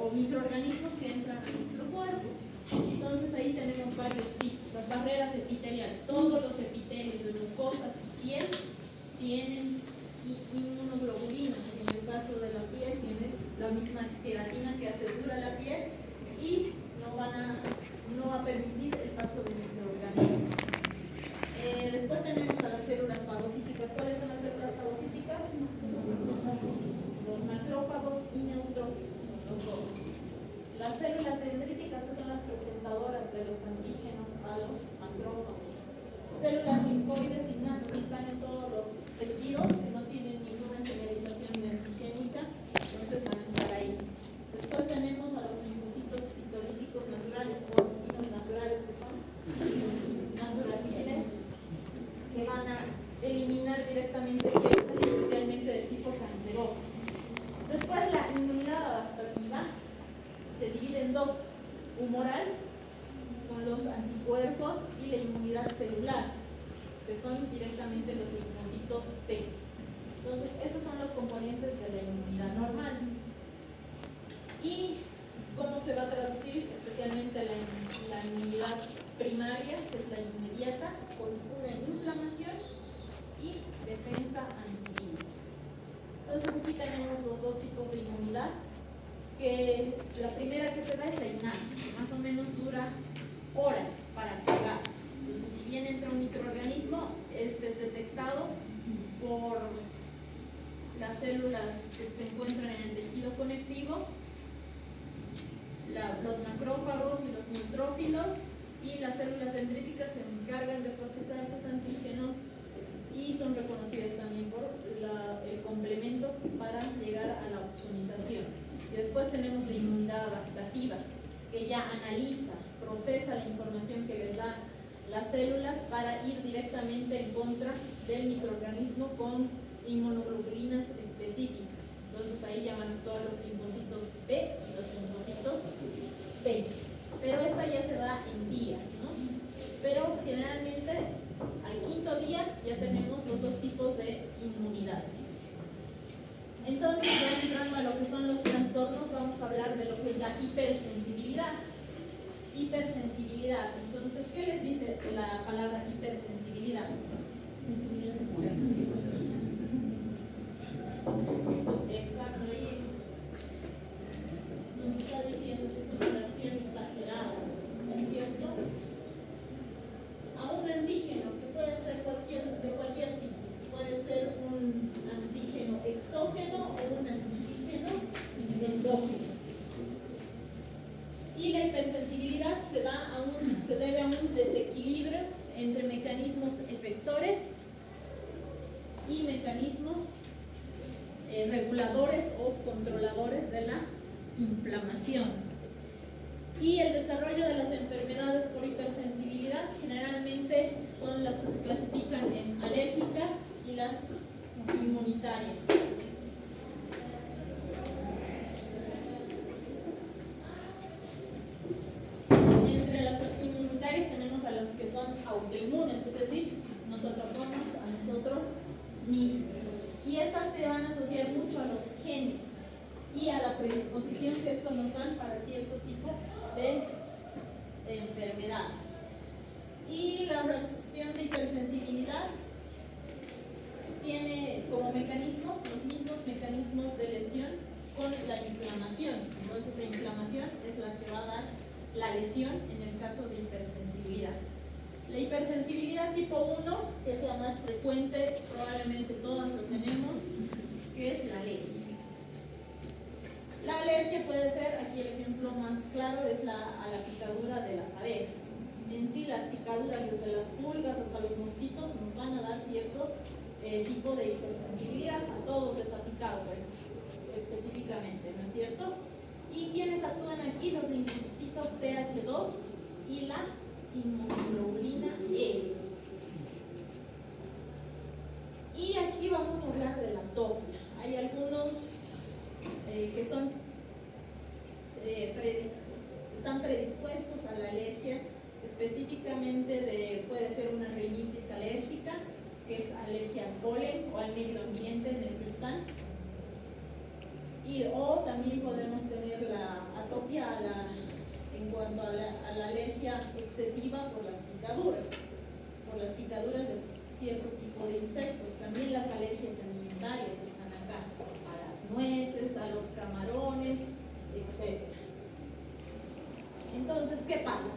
o microorganismos que entran a nuestro cuerpo. Entonces ahí tenemos varios tipos. Las barreras epiteliales, todos los epitelios de mucosas y piel tienen sus inmunoglobulinas. En el caso de la piel tiene la misma queratina que asegura la piel y no va a permitir el paso de microorganismos. Después tenemos a las células fagocíticas. ¿Cuáles son las células fagocíticas? Los macrófagos y neutrófilos, los dos. Las células dendríticas, que son las presentadoras de los antígenos a los macrófagos. Células linfoides innatas, que están en todos los tejidos, que no tienen ninguna señalización antigénica, entonces van a estar ahí. Después tenemos a los linfocitos citolíticos naturales o asesinos naturales, que son naturales, que van a eliminar directamente células, especialmente de tipo canceroso. Después la inmunidad adaptativa se divide en dos: humoral, con los anticuerpos, y la inmunidad celular, que son directamente los linfocitos T. Entonces, esos son los componentes de la inmunidad normal. ¿Y cómo se va a traducir especialmente la inmunidad primaria, que es la inmediata, con una inflamación y defensa antiviral? Entonces, aquí tenemos los dos tipos de inmunidad, que la primera que se da es la innata, que más o menos dura horas para pegarse. Entonces, si bien entra un microorganismo, este es detectado por las células que se encuentran en el tejido conectivo, los macrófagos y los neutrófilos, y las células dendríticas se encargan de procesar esos antígenos y son reconocidas también por el complemento para llegar a la opsonización. Y después tenemos la inmunidad adaptativa, que ya analiza, procesa la información que les da las células para ir directamente en contra del microorganismo con inmunoglobulinas específicas. Entonces ahí llaman todos los linfocitos B y los linfocitos T. Pero esta ya se da en días, ¿no? Pero generalmente al quinto día ya tenemos los dos tipos de inmunidad. Entonces, ya entrando a lo que son los trastornos, vamos a hablar de lo que es la hipersensibilidad. Hipersensibilidad. Entonces, ¿qué les dice la palabra hipersensibilidad? Exacto, ahí nos está diciendo que es una reacción exagerada, ¿no es cierto? A un antígeno, que puede ser de cualquier tipo. Puede ser un antígeno exógeno o un antígeno endógeno. Y la hipersensibilidad se debe a un desequilibrio entre mecanismos efectores y mecanismos reguladores o controladores de la inflamación. Y el desarrollo de las enfermedades por hipersensibilidad generalmente son las que se clasifican en alérgicas y las inmunitarias. Entre las inmunitarias tenemos a las que son autoinmunes, es decir, nos atacamos a nosotros mismos. Y estas se van a asociar mucho a los genes y a la predisposición que esto nos dan para cierto tipo de enfermedades. Y la reacción de hipersensibilidad tiene como mecanismos los mismos mecanismos de lesión con la inflamación. Entonces la inflamación es la que va a dar la lesión en el caso de hipersensibilidad. La hipersensibilidad tipo 1, que es la más frecuente, probablemente todas lo tenemos, que es la alergia. La alergia puede ser, aquí el ejemplo más claro es a la picadura de las abejas. En sí, las picaduras desde las pulgas hasta los mosquitos nos van a dar cierto tipo de hipersensibilidad. A todos les ha picado, específicamente, ¿no es cierto? ¿Y quiénes actúan aquí? Los linfocitos TH2 y la inmunoglobulina E. Y aquí vamos a hablar de la atopia. Hay algunos que están predispuestos a la alergia, específicamente puede ser una rinitis alérgica, que es alergia al polen o al medio ambiente en el que están. O también podemos tener la en cuanto a la alergia excesiva por las picaduras de cierto tipo de insectos. También las alergias alimentarias están acá, a las nueces, a los camarones, etc. Entonces, ¿qué pasa?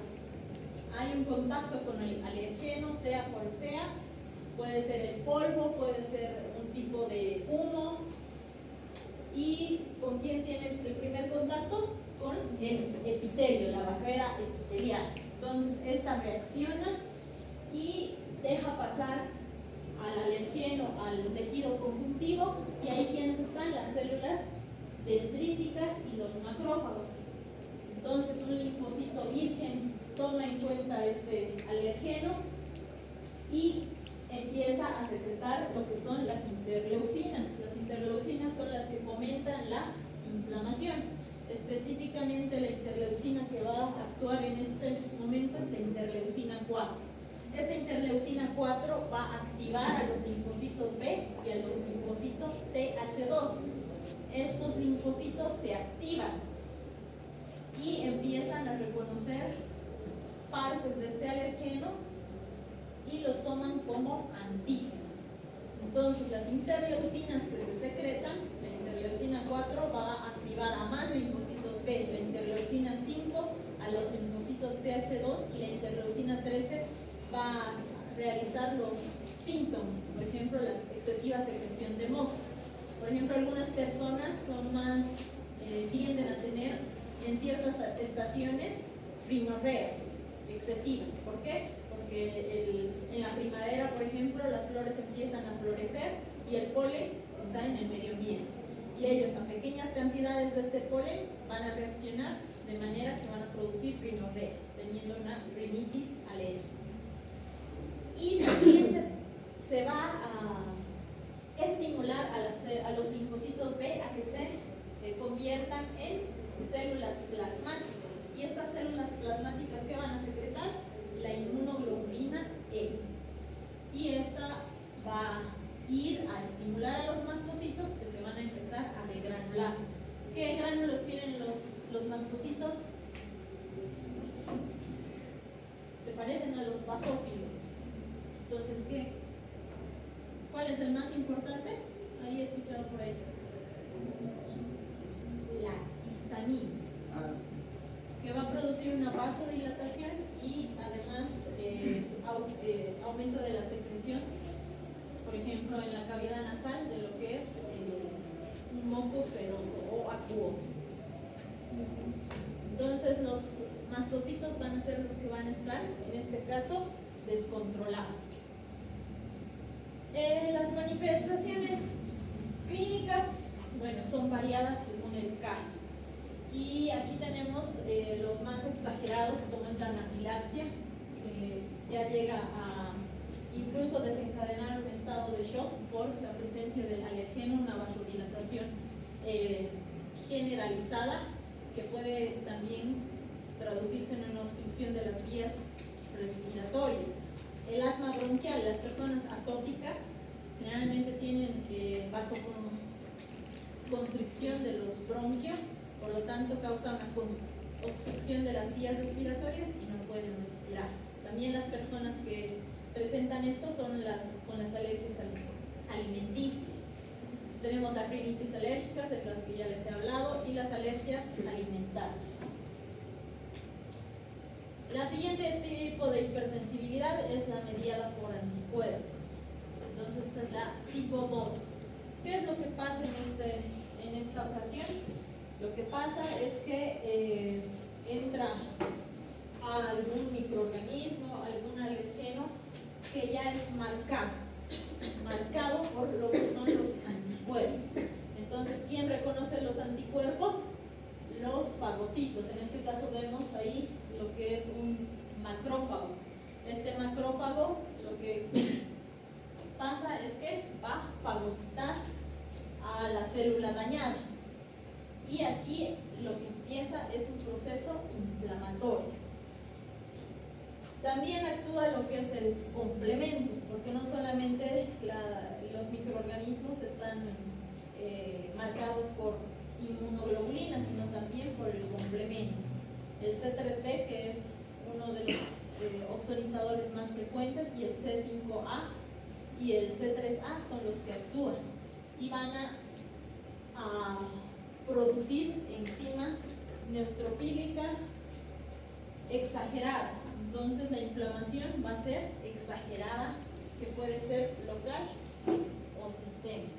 Hay un contacto con el alergeno, sea cual sea, puede ser el polvo, puede ser un tipo de humo. ¿Y con quién tiene el primer contacto? Con el epitelio, la barrera epitelial. Entonces, esta reacciona y deja pasar al alergeno, al tejido conjuntivo, y ahí quienes están, las células dendríticas y los macrófagos. Entonces, un linfocito virgen toma en cuenta este alergeno y empieza a secretar lo que son las interleucinas. Las interleucinas son las que fomentan la inflamación. Específicamente la interleucina que va a actuar en este momento es la interleucina 4. Esta interleucina 4 va a activar a los linfocitos B y a los linfocitos TH2. Estos linfocitos se activan y empiezan a reconocer partes de este alergeno y los toman como antígenos. Entonces, las interleucinas que se secretan, la interleucina 4 va a activar a más linfocitos B, la interleucina 5 a los linfocitos TH2 y la interleucina 13 va a realizar los síntomas, por ejemplo, la excesiva secreción de moco. Por ejemplo, algunas personas son más, tienden a tener en ciertas estaciones rinorrea excesiva. ¿Por qué? Porque en la primavera, por ejemplo, las flores empiezan a florecer y el polen está en el medio ambiente. Y ellos a pequeñas cantidades de este polen van a reaccionar de manera que van a producir rinorrea, teniendo una rinitis alérgica. Y también se va a estimular a los linfocitos B a que se conviertan en células plasmáticas. Y estas células plasmáticas, ¿qué van a secretar? La inmunoglobulina E. Y esta va a ir a estimular a los mastocitos que se van a empezar a degranular. ¿Qué gránulos tienen los mastocitos? Se parecen a los basófilos. Entonces, ¿cuál es el más importante? Ahí he escuchado por ahí. La histamina, que va a producir una vasodilatación y además aumento de la secreción, por ejemplo, en la cavidad nasal de lo que es un moco seroso o acuoso. Entonces, los mastocitos van a ser los que van a estar, en este caso, descontrolados. Las manifestaciones clínicas, bueno, son variadas según el caso. Y aquí tenemos los más exagerados, como es la anafilaxia, que ya llega a incluso desencadenar un estado de shock por la presencia del alergeno, una vasodilatación generalizada, que puede también traducirse en una obstrucción de las vías respiratorias. El asma bronquial, las personas atópicas generalmente tienen vasoconstricción de los bronquios, por lo tanto causa una obstrucción de las vías respiratorias y no pueden respirar. También las personas que presentan esto son con las alergias alimenticias. Tenemos las rinitis alérgicas, de las que ya les he hablado, y las alergias alimentarias. La siguiente tipo de hipersensibilidad es la mediada por anticuerpos. Entonces, esta es la tipo 2. ¿Qué es lo que pasa en esta ocasión? Lo que pasa es que entra a algún microorganismo, algún alergeno que ya es marcado por lo que son los anticuerpos. Entonces, ¿quién reconoce los anticuerpos? Los fagocitos. En este caso vemos ahí lo que es un macrófago. Este macrófago lo que pasa es que va a fagocitar a la célula dañada. Y aquí lo que empieza es un proceso inflamatorio. También actúa lo que es el complemento, porque no solamente los microorganismos están marcados por inmunoglobulinas, sino también por el complemento. C3b, que es uno de los oxonizadores más frecuentes, y el C5a y el C3a son los que actúan y van a producir enzimas neutrofílicas exageradas. Entonces la inflamación va a ser exagerada, que puede ser local o sistémica.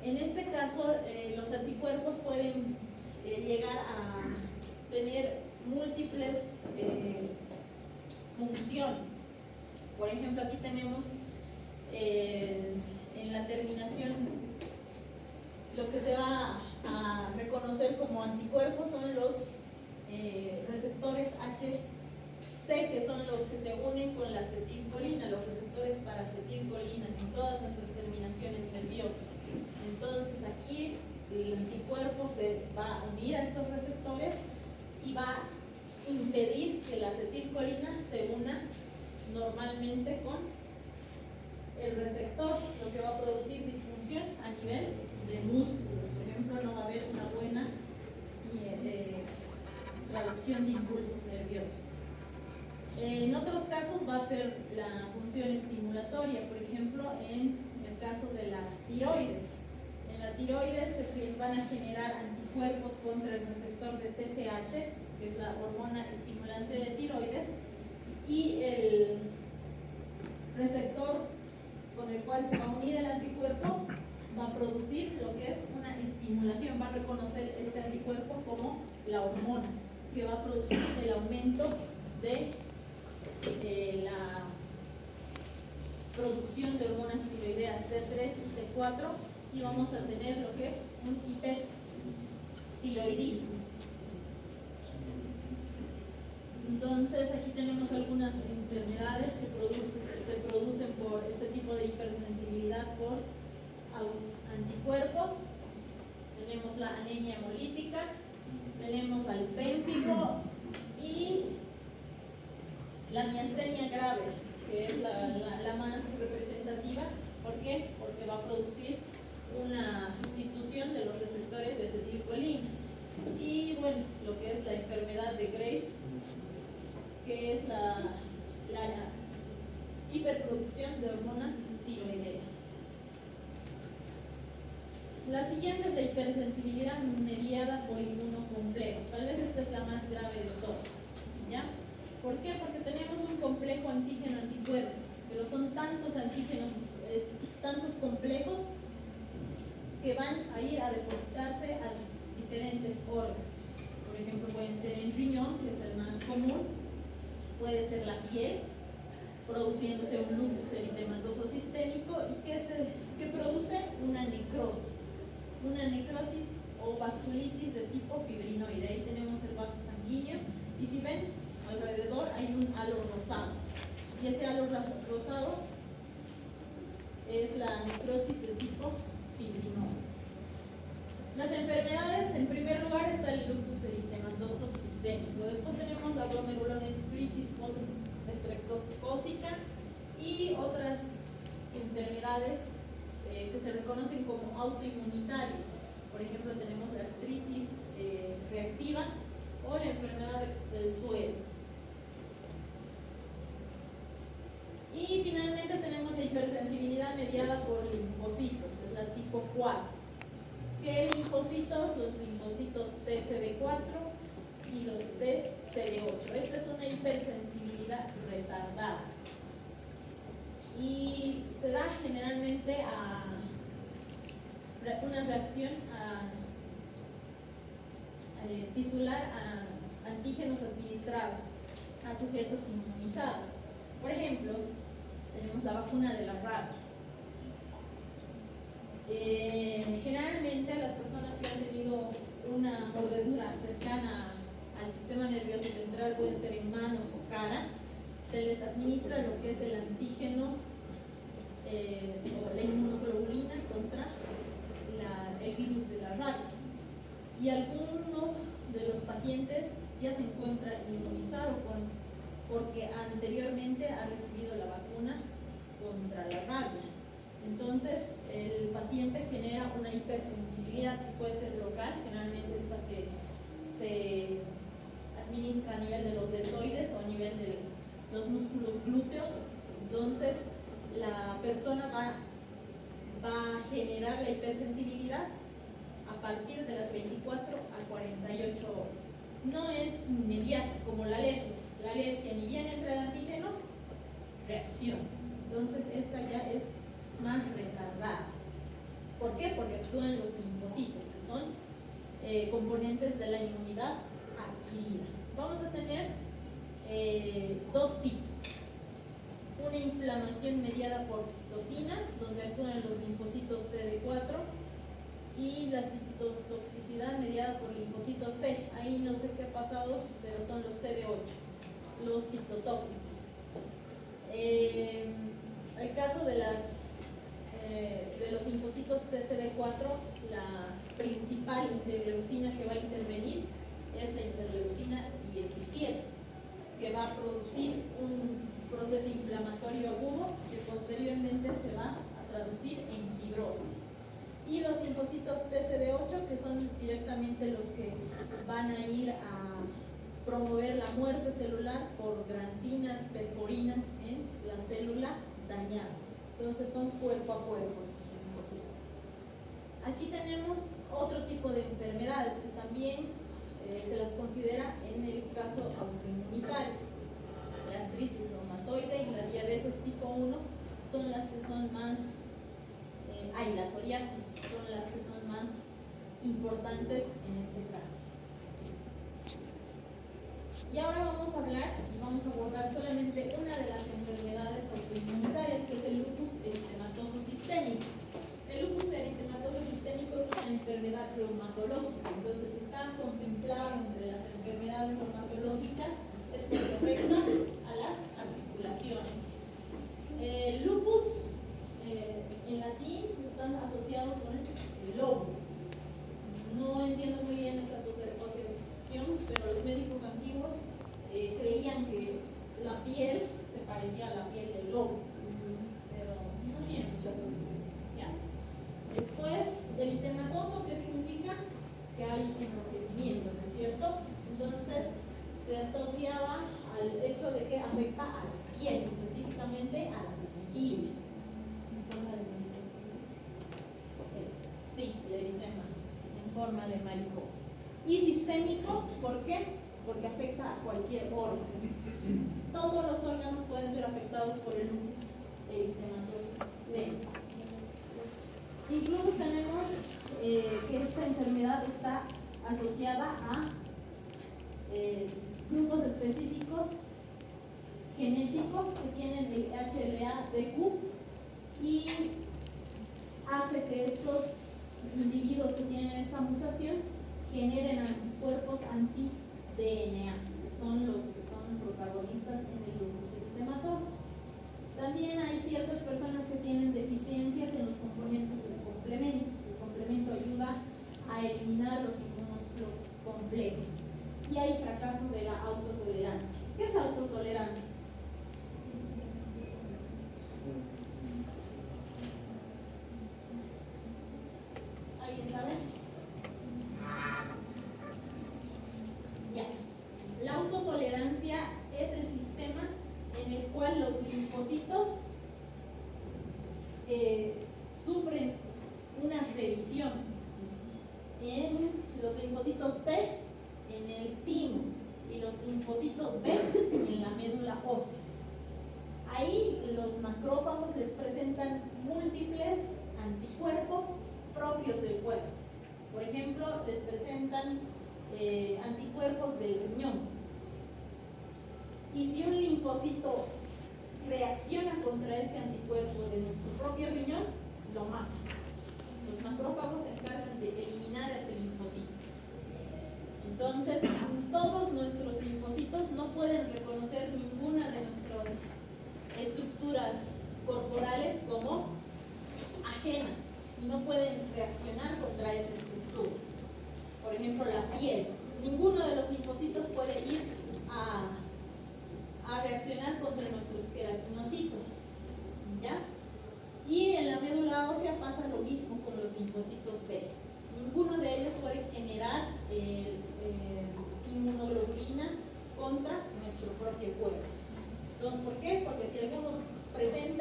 En este caso, los anticuerpos pueden llegar a tener múltiples funciones. Por ejemplo, aquí tenemos en la terminación lo que se va a reconocer como anticuerpos son los receptores HC, que son los que se unen con la acetilcolina, los receptores para acetilcolina en todas nuestras terminaciones nerviosas. Entonces aquí el anticuerpo se va a unir a estos receptores y va a impedir que la acetilcolina se una normalmente con el receptor, lo que va a producir disfunción a nivel de músculos. Por ejemplo, no va a haber una buena traducción de impulsos nerviosos. En otros casos va a ser la función estimulatoria, por ejemplo, en el caso de la tiroides. En la tiroides se van a generar anticuerpos contra el receptor de TSH, que es la hormona estimulante de tiroides, y el receptor con el cual se va a unir el anticuerpo va a producir lo que es una estimulación, va a reconocer este anticuerpo como la hormona, que va a producir el aumento de la producción de hormonas tiroideas T3 y T4, y vamos a tener lo que es un hipertiroidismo. Entonces aquí tenemos algunas enfermedades que se producen por este tipo de hipersensibilidad por anticuerpos. Tenemos la anemia hemolítica, tenemos al pénfigo y la miastenia grave, que es la más representativa. ¿Por qué? Porque va a producir una sustitución de los receptores de acetilcolina. Y bueno, lo que es la enfermedad de Graves, que es la hiperproducción de hormonas tiroideas. La siguiente es la hipersensibilidad mediada por inmunocomplejos. Tal vez esta es la más grave de todas, ¿ya? ¿Por qué? Porque tenemos un complejo antígeno-anticuerpo, pero son tantos antígenos, tantos complejos, que van a ir a depositarse a diferentes órganos. Por ejemplo, pueden ser en riñón, que es el más común, puede ser la piel, produciéndose un lupus eritematoso sistémico, y que produce una necrosis o vasculitis de tipo fibrinoide. Ahí tenemos el vaso sanguíneo, y si ven, alrededor hay un halo rosado, y ese halo rosado es la necrosis de tipo fibrinoide. Las enfermedades, en primer lugar está el lupus eritematoso sistémico, después tenemos la glomerulonefritis postestreptocócica y otras enfermedades que se reconocen como autoinmunitarias. Por ejemplo, tenemos la artritis reactiva o la enfermedad del suelo. Y finalmente tenemos la hipersensibilidad mediada por linfocitos, es la tipo 4. ¿Qué linfocitos? Los linfocitos TCD4 y los TCD8. Esta es una hipersensibilidad retardada y se da generalmente a una reacción tisular a antígenos administrados a sujetos inmunizados. Por ejemplo, tenemos la vacuna de la rabia. Generalmente a las personas que han tenido una mordedura cercana al sistema nervioso central, pueden ser en manos o cara, se les administra lo que es el antígeno o la inmunoglobulina contra el virus de la rabia, y alguno de los pacientes ya se encuentra inmunizado porque anteriormente ha recibido la vacuna contra la rabia. Entonces el paciente genera una hipersensibilidad que puede ser local, generalmente esta se entonces la persona va a generar la hipersensibilidad a partir de las 24 a 48 horas. No es inmediato como la alergia. La alergia ni bien entra el antígeno, reacción. Entonces esta ya es más retardada. ¿Por qué? Porque actúan los linfocitos, que son componentes de la inmunidad adquirida. Vamos a tener dos tipos. Una inflamación mediada por citocinas, donde actúan los linfocitos CD4, y la citotoxicidad mediada por linfocitos T. Ahí no sé qué ha pasado, pero son los CD8, los citotóxicos. El caso de los linfocitos TCD4, la principal interleucina que va a intervenir es la interleucina 17, que va a producir un proceso inflamatorio agudo que posteriormente se va a traducir en fibrosis. Y los linfocitos TCD8, que son directamente los que van a ir a promover la muerte celular por grancinas, perforinas en la célula dañada. Entonces son cuerpo a cuerpo estos linfocitos. Aquí tenemos otro tipo de enfermedades que también se las considera en el caso autoinmunitario. La artritis reumatoide y la diabetes tipo 1 son las que son más, y la psoriasis son las que son más importantes en este caso. Y ahora vamos a hablar y vamos a abordar solamente una de las enfermedades autoinmunitarias, que es el lupus eritematoso sistémico. El lupus eritematoso sistémico es una enfermedad reumatológica, entonces está contemplado entre las enfermedades reumatológicas, es porque afecta a las articulaciones. El lupus en latín está asociado con el lobo. No entiendo muy bien esa asociación, pero los médicos antiguos creían que la piel se parecía a la piel del lobo, pero no tiene mucha asociación. ¿Ya? Después, el eritematoso, ¿qué significa? Que hay enrojecimiento, ¿no es cierto? Entonces, se asociaba al hecho de que afecta a la piel, específicamente a las mejillas. Sí, el eritema en forma de mariposa. Y sistémico, ¿por qué? Porque afecta a cualquier órgano. Todos los órganos pueden ser afectados por el lupus eritematoso sistémico. Incluso tenemos que esta enfermedad está asociada a grupos específicos genéticos que tienen el HLA-DQ y hace que estos individuos que tienen esta mutación generen anticuerpos anti-DNA, que son los que son protagonistas en el lupus eritematoso. También hay ciertas personas que tienen deficiencias en los componentes del complemento. El complemento ayuda a eliminar los inmunocomplejos. Y hay fracaso de la autotolerancia. ¿Qué es la autotolerancia? ¿Alguien sabe? Ya. La autotolerancia es el sistema en el cual los linfocitos sufren una revisión en los linfocitos T, en el timo, y los linfocitos B en la médula ósea. Ahí los macrófagos les presentan múltiples anticuerpos propios del cuerpo. Por ejemplo, les presentan anticuerpos del riñón. Y si un linfocito reacciona contra este anticuerpo de nuestro propio riñón, lo mata. Los macrófagos se encargan de eliminar a ese linfocito. Entonces, todos nuestros linfocitos no pueden reconocer ninguna de nuestras estructuras corporales como ajenas y no pueden reaccionar contra esa estructura. Por ejemplo, la piel. Ninguno de los linfocitos puede ir a reaccionar contra nuestros queratinocitos, ¿ya? Y en la médula ósea pasa lo mismo con los linfocitos B. Ninguno de ellos puede generar inmunoglobulinas contra nuestro propio cuerpo. Entonces, ¿por qué? Porque si alguno presenta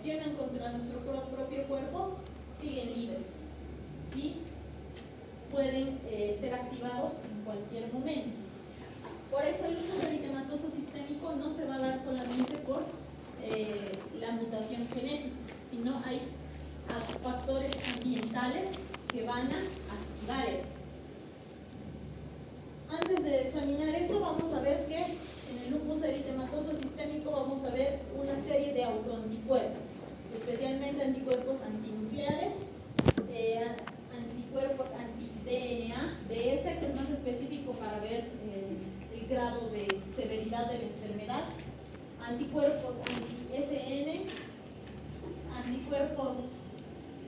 accionan contra nuestro propio cuerpo siguen libres y pueden ser activados en cualquier momento. Por eso el lupus eritematoso sistémico no se va a dar solamente por la mutación genética, sino hay factores ambientales que van a activar esto. Antes de examinar eso, vamos a ver que en el lupus eritematoso sistémico vamos a ver una serie de autoanticuerpos, especialmente anticuerpos antinucleares, anticuerpos anti-DNA, BS, que es más específico para ver el grado de severidad de la enfermedad, anticuerpos anti-SN, anticuerpos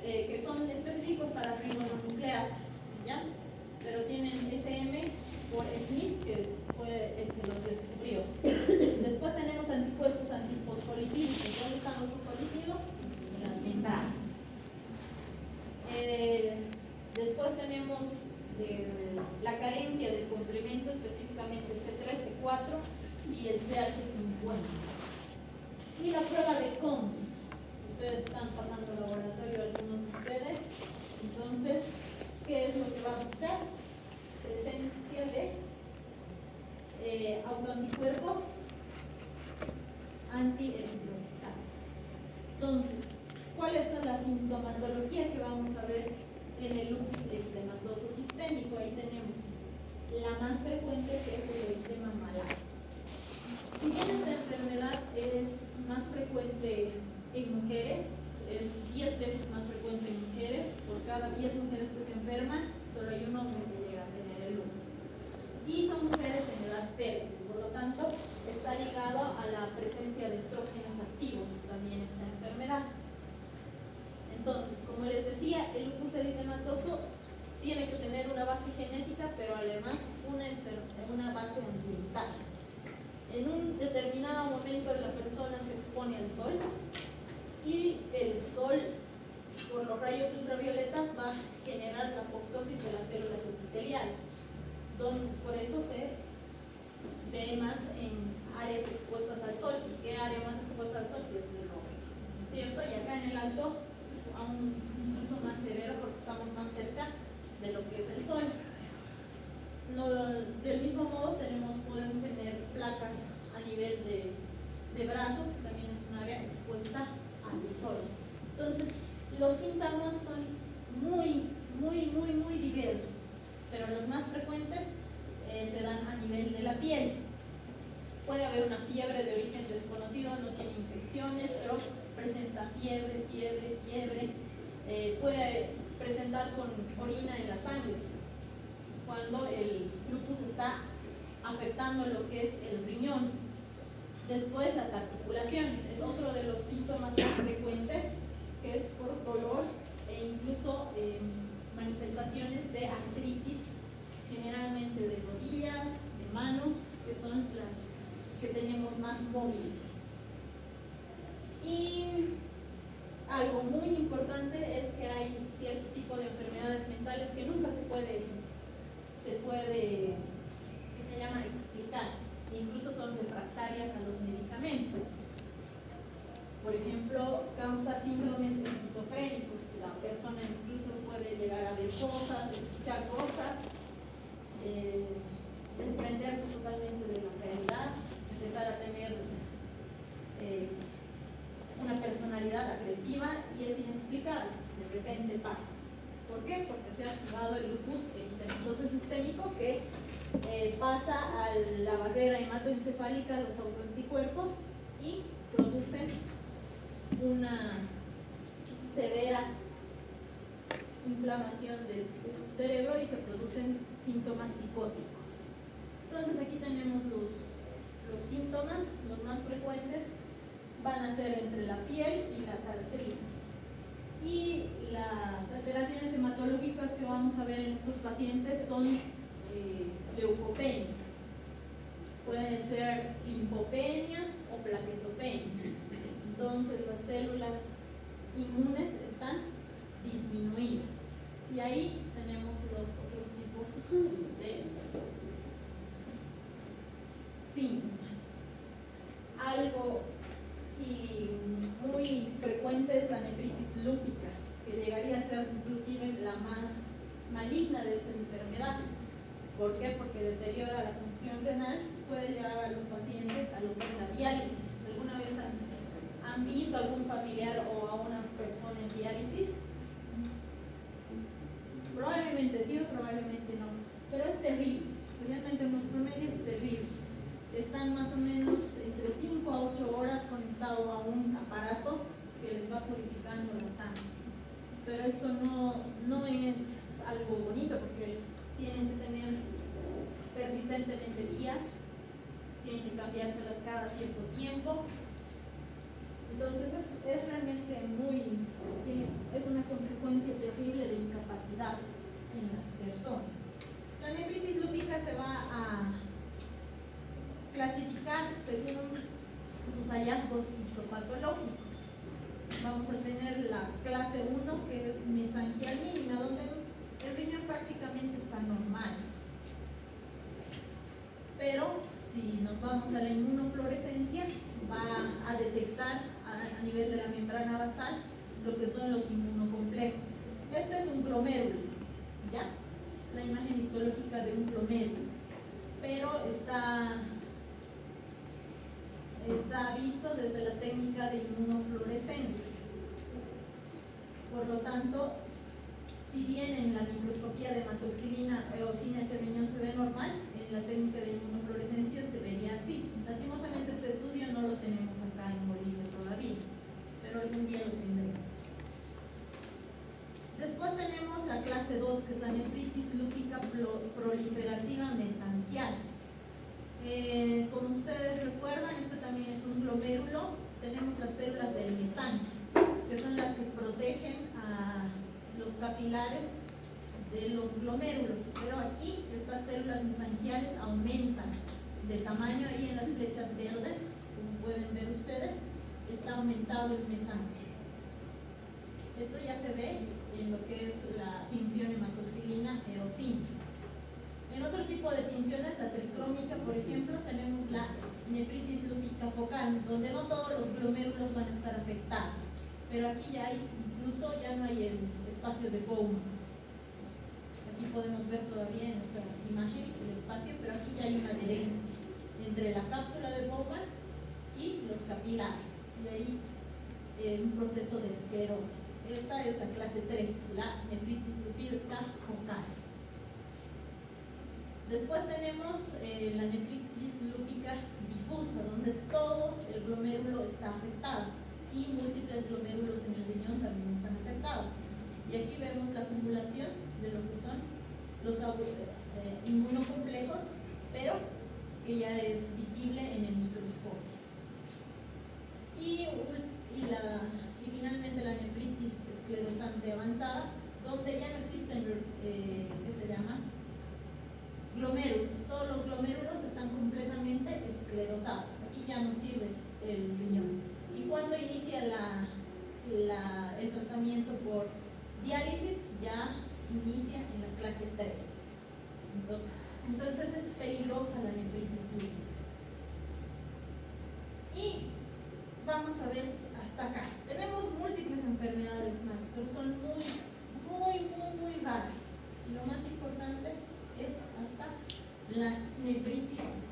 que son específicos para ribonucleasas, ¿ya? Pero tienen SM por Smith, que fue el que los descubrió. Después tenemos anticuerpos antifosfolipídicos. ¿Dónde están los fosfolípidos? En las membranas. Después tenemos la carencia del complemento, específicamente C3, C4 y el CH50. Y la prueba de COMS. Ustedes están pasando al laboratorio, algunos de ustedes. Entonces, ¿qué es lo que va a buscar? Presencia de autoanticuerpos anti-eritrocitados. Entonces, ¿cuál es la sintomatología que vamos a ver en el lupus eritematoso sistémico? Ahí tenemos la más frecuente, que es el eritema malar. Si bien esta enfermedad es más frecuente en mujeres, es 10 veces más frecuente en mujeres, por cada 10 mujeres que se enferman, solo hay un hombre que llega a tener el lupus. Y son mujeres en edad fértil, por lo tanto, está ligado a la presencia de estrógenos activos también esta enfermedad. Entonces, como les decía, el lupus eritematoso tiene que tener una base genética, pero además una base ambiental. En un determinado momento la persona se expone al sol y el sol, por los rayos ultravioletas, va a generar la apoptosis de las células epiteliales. Por eso se ve más en áreas expuestas al sol. ¿Y qué área más expuesta al sol? Pues el rostro, ¿no es cierto? Y acá en el alto es aún incluso más severo porque estamos más cerca de lo que es el sol. Del mismo modo podemos tener placas a nivel de brazos, que también es un área expuesta al sol. Entonces, los síntomas son muy diversos, pero los más frecuentes se dan a nivel de la piel. Puede haber una fiebre de origen desconocido, no tiene infecciones, pero presenta fiebre. Puede presentar con orina en la sangre, cuando el lupus está afectando lo que es el riñón. Después, las articulaciones es otro de los síntomas más frecuentes, que es por dolor e incluso manifestaciones de artritis, generalmente de rodillas, de manos, que son las que tenemos más móviles. Y algo muy importante es que hay cierto tipo de enfermedades mentales que nunca se puede que se llama explicar, incluso son refractarias a los medicamentos. Por ejemplo, causa síndromes esquizofrénicos. La persona incluso puede llegar a ver cosas, escuchar cosas, desprenderse totalmente de la realidad, empezar a tener una personalidad agresiva, y es inexplicable, de repente pasa. ¿Por qué? Porque se ha activado el lupus eritematoso sistémico, que pasa a la barrera hematoencefálica, los autoanticuerpos, y producen una severa inflamación del cerebro y se producen síntomas psicóticos. Entonces aquí tenemos los síntomas, los más frecuentes van a ser entre la piel y las artritis. Y las alteraciones hematológicas que vamos a ver en estos pacientes son leucopenia. Puede ser linfopenia o plaquetopenia. Entonces las células inmunes están disminuidas. Y ahí tenemos los otros tipos de síntomas. Algo y muy frecuente es la nefritis lúpica, que llegaría a ser inclusive la más maligna de esta enfermedad. ¿Por qué? Porque deteriora la función renal, puede llevar a los pacientes a lo que es la diálisis. ¿Alguna vez han visto a algún familiar o a una persona en diálisis? Probablemente sí o probablemente no, pero es terrible, especialmente en nuestro medio es terrible. Están más o menos entre 5 a 8 horas conectados a un aparato que les va purificando la sangre. Pero esto no es algo bonito porque tienen que tener persistentemente vías, tienen que cambiárselas cada cierto tiempo. Entonces es realmente es una consecuencia terrible de incapacidad en las personas. La nefritis lúpica se va a clasificar según sus hallazgos histopatológicos. Vamos a tener la clase 1, que es mesangial mínima, donde el riñón prácticamente está normal. Pero si nos vamos a la inmunofluorescencia, va a detectar a nivel de la membrana basal lo que son los inmunocomplejos. Este es un glomérulo, ¿ya? Es la imagen histológica de un glomérulo, pero está visto desde la técnica de inmunofluorescencia. Por lo tanto, si bien en la microscopía de hematoxilina eosina ese riñón se ve normal, en la técnica de inmunofluorescencia se vería así. Lastimosamente este estudio no lo tenemos acá en Bolivia todavía, pero algún día lo tendremos. Después tenemos la clase 2, que es la nefritis lúpica proliferativa mesangial. Como ustedes recuerdan, este también es un glomérulo. Tenemos las células del mesangio, que son las que protegen a los capilares de los glomérulos, pero aquí estas células mesangiales aumentan de tamaño. Ahí en las flechas verdes, como pueden ver ustedes, está aumentado el mesangio. Esto ya se ve en lo que es la tinción hematoxilina eosina. En otro tipo de tinciones, la tricrómica, por ejemplo, tenemos la nefritis lúpica focal, donde no todos los glomérulos van a estar afectados, pero aquí ya hay, incluso ya no hay el espacio de Bowman. Aquí podemos ver todavía en esta imagen el espacio, pero aquí ya hay una adherencia entre la cápsula de Bowman y los capilares, y ahí un proceso de esclerosis. Esta es la clase 3, la nefritis lúpica focal. Después tenemos la nefritis lúpica difusa, donde todo el glomérulo está afectado y múltiples glomérulos en el riñón también están afectados. Y aquí vemos la acumulación de lo que son los inmunocomplejos, pero que ya es visible en el microscopio. Y finalmente la nefritis esclerosante avanzada, donde ya no existen, ¿qué se llama? Glomérulos. Todos los glomérulos están completamente esclerosados. Aquí ya no sirve el riñón. Y cuando inicia el tratamiento por diálisis, ya inicia en la clase 3. Entonces es peligrosa la nefritis lúpica. Y vamos a ver hasta acá. Tenemos múltiples enfermedades más, pero son muy raras. Y lo más importante es hasta la nefritis